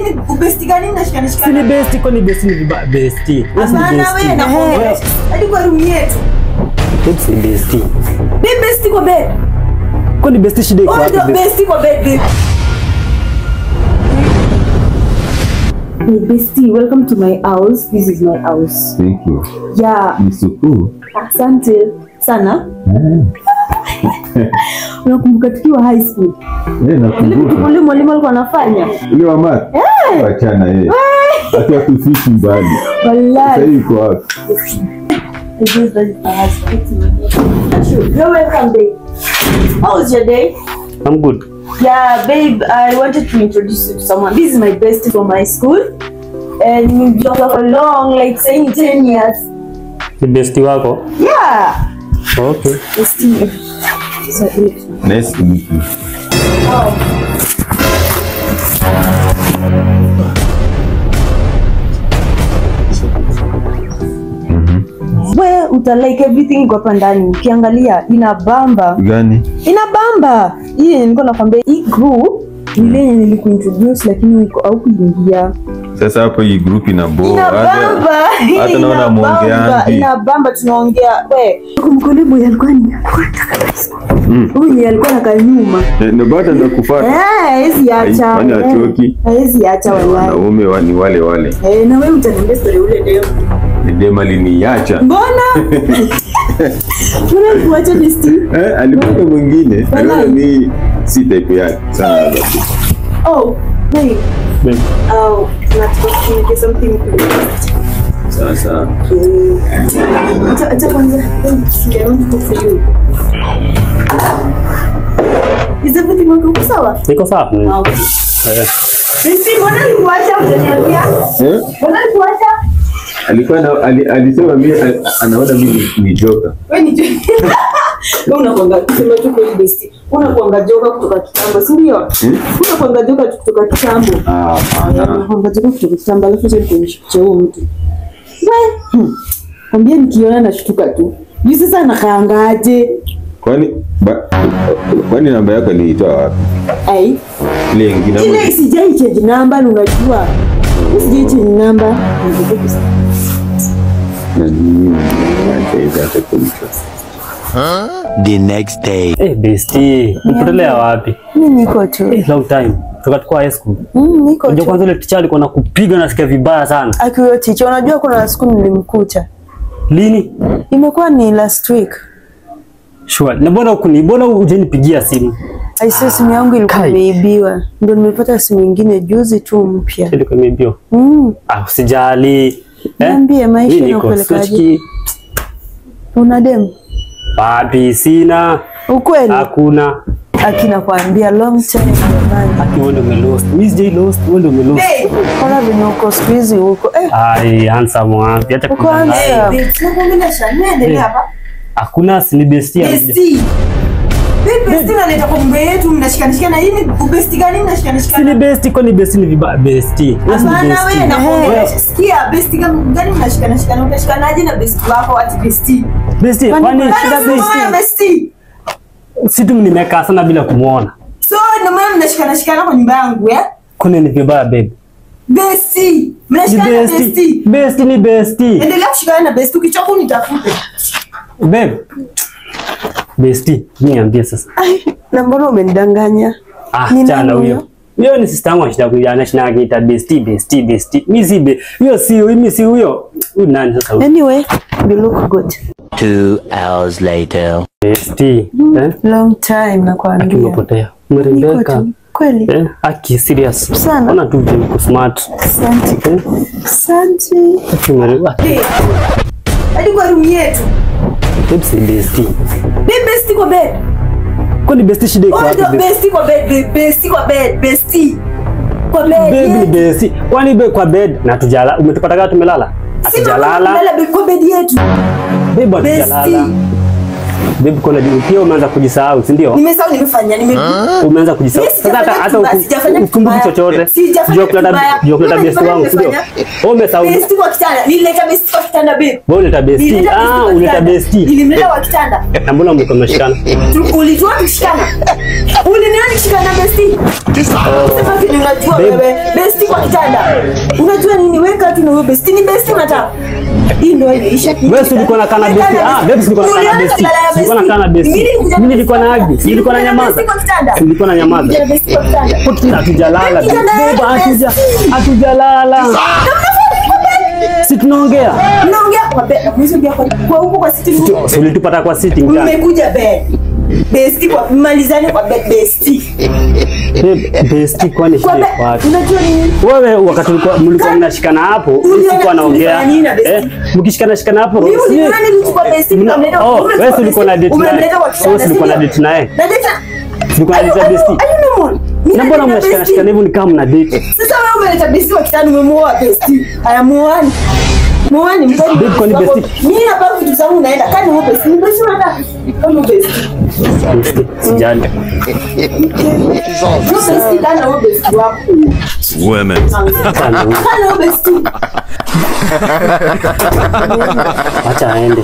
nini besti gani mnashikana? Ni besti kwa ni besti ni besti. Hapana wewe na kuongelesha. Hadi kwa room yetu. It's besti. Ni besti kwa bed. Kwa ni besti shida iko wapi? Ni besti kwa bed. Hey bestie, welcome to my house. This is my house. Thank you. Yeah. Nisuku. Asante sana. Unakumbuka tukiwa high school? Nakumbuka. Ule mwalimu alikuwa anafanya. Ule wa math? Wachana yeye. Hata kufishi mbali. Wallahi. Sasa yuko wapi? You're welcome, babe. How was your day? I'm good. Yeah, babe, I wanted to introduce you to someone. This is my bestie from my school. And we've been for long, like saying 10 years. Ni besti wako? Yeah. Okay. Bestie. Nice to meet you. Where uta like everything kwa ndani. Ukiangalia inabamba. Gani? Inabamba. Hii nilikuwa nakwambia hii group ile nilikuintroduce lakini au kuingia. Sasa hapo hii group ina bore. Inabamba. Hata naona muongeaji. Inabamba tunaongea. We, kumkolibu yalikuwa ni huyu alikuwa na kanyuma. Ndio bado ndo kufuata. Hizi acha. Kwani atoki? Hizi acha wallahi. Wanaume ni wale. Na wewe utaniambia story ule leo. Ndio mali niacha. Mbona? Unaniacha bestie? Alipata mwingine. Anaona ni si type yake. Sana. Oh, babe. Babe. Oh, let's go something. Sasa. Acha kwanza. I want to cook for you. Is everything okay? Sawa? Niko sawa. Okay. Bestie, mbona nikuacha utaniambia? Mbona nikuacha? Alikuwa alisema mimi anaona mimi ni joker. Wewe ni joker. Wewe unakuanga kusema tu kwa bestie. Unakuanga joker kutoka kitambo, si ndio? Unakuanga joker kutoka kitambo. Unakuanga joker kutoka kitambo, alafu sasa nikuonyesha huyo mtu. Wewe. Kwambia nikiona nashtuka tu. Ni sasa nakaangaje? Kwani namba yako niitoa wapi? Ai. Ile nyingine. Ile sijai change namba unajua. Sijai change namba. The next day. Bestie, upotelea wapi? Mimi niko tu. Long time. Tukatoka high school. Niko tu. Unajua kwanza ile teacher alikuwa anakupiga na sikia vibaya sana. Akiwa teacher, unajua kuna siku nilimkuta. Lini? Imekuwa ni last week. Sure. Na mbona hujanipigia simu? Aisee, simu yangu ilikuwa imeibiwa. Ndio nimepata simu nyingine juzi tu mpya. Ilikuwa imeibiwa. Usijali. Niambie maisha yanakupelekaje? Una dem? Wapi sina. Ukweli? Hakuna. Akina kuambia long time jamani. Akiona umelost. Mimi sijai lost, wewe ndio umelost. Kama vile uko squeeze huko. Ai, handsome wapi? Hata uko handsome. Tunakuongelesha nende hapa. Hakuna si bestie. Bestie. Bestie analeta kombe yetu mnashikanishiana nini? Bestie gani mnashikanishiana? Si bestie kwa ni bestie ni bestie. Hapana wewe na kuongelesha. Sikia bestie gani mnashikanishiana? Utashikanaje na bestie wako ati bestie? Bestie, kwani shida bestie? Si tu nimekaa sana bila kumuona. So ndio maana mnashikana kwa nyumba yangu Kuna ni vibaya babe. Bestie. Mnashikana bestie. Bestie ni bestie. Endelea kushikana na bestie ukichoka unitafute. Babe. Bestie, niambie sasa. Na mbona umenidanganya? Chana huyo. Hiyo ni sister yangu shida kujana shina akiita bestie. Mimi si huyo. Huyu nani sasa huyo? Anyway, you look good. 2 hours later. Bestie. Long time nakwambia. Umepotea. Umerembeka. Kweli? Aki serious. Sana. Ona tu uko smart. Asante. Asante. Umerembeka. Hadi kwa room yetu. Bestie. Bestie kwa bed. Kwani bestie shida iko wapi? Bestie kwa bed, bestie kwa bed, bestie. Kwa bed. Baby bestie. Kwani kwa bed na tujala umetupata kama tumelala? Atujalala. Tumelala kwa bed yetu. Baby tujalala. Babe kuna pia umeanza kujisahau, si ndio? Nimesahau nimefanya Umeanza kujisahau. Sasa hata ukumbuki chochote. Jua kuleta best wangu, si ndio? Wewe umesahau. Best kwa kitanda. Nilileta best kwa kitanda babe. Wewe uleta best. Uleta best. Nilimleta kwa kitanda. Na mbona mlikuwa mnashikana? Ulijua kushikana. Uliniona nikishikana best. Sasa kile unajua wewe best kwa kitanda. Unajua nini weka tu na wewe best. Ni best unataka. Hii ndio imeisha. Wewe ulikuwa na kana best. Babe ulikuwa na kana best. Ulikuwa na kana best. Mimi nilikuwa na agi. Nilikuwa na nyamaza. Nilikuwa na nyamaza. Hatujalala. Babe hatujalala. Si tunaongea. Unaongea kwa bed. Unaongea kwa huko kwa sitting room. Ulitupata kwa sitting room. Umekuja bed. Besti kwa malizane kwa bed besti. Besti kwani shida wapi? Unajua nini? Wewe wakati mlikuwa mnashikana hapo, sikuwa naongea. Mkishikana hapo. Mimi nani nilikuwa besti nikamleta. Wewe ulikuwa na date naye. Wewe ulikuwa na date naye. Na date. Ulikuwa na date besti. Na mbona mnashikana hivyo ni kama mna date? Sasa wewe umeleta besti wa kitani umemuoa besti. Haya muoani. Muoani mkali. Kwa ni besti. Mimi hapa vitu zangu naenda. Kani wewe besti. Ni besti unataka. Kama besti. Sijali. Besti kana wewe besti wako. Women. Kana wewe besti. Acha aende.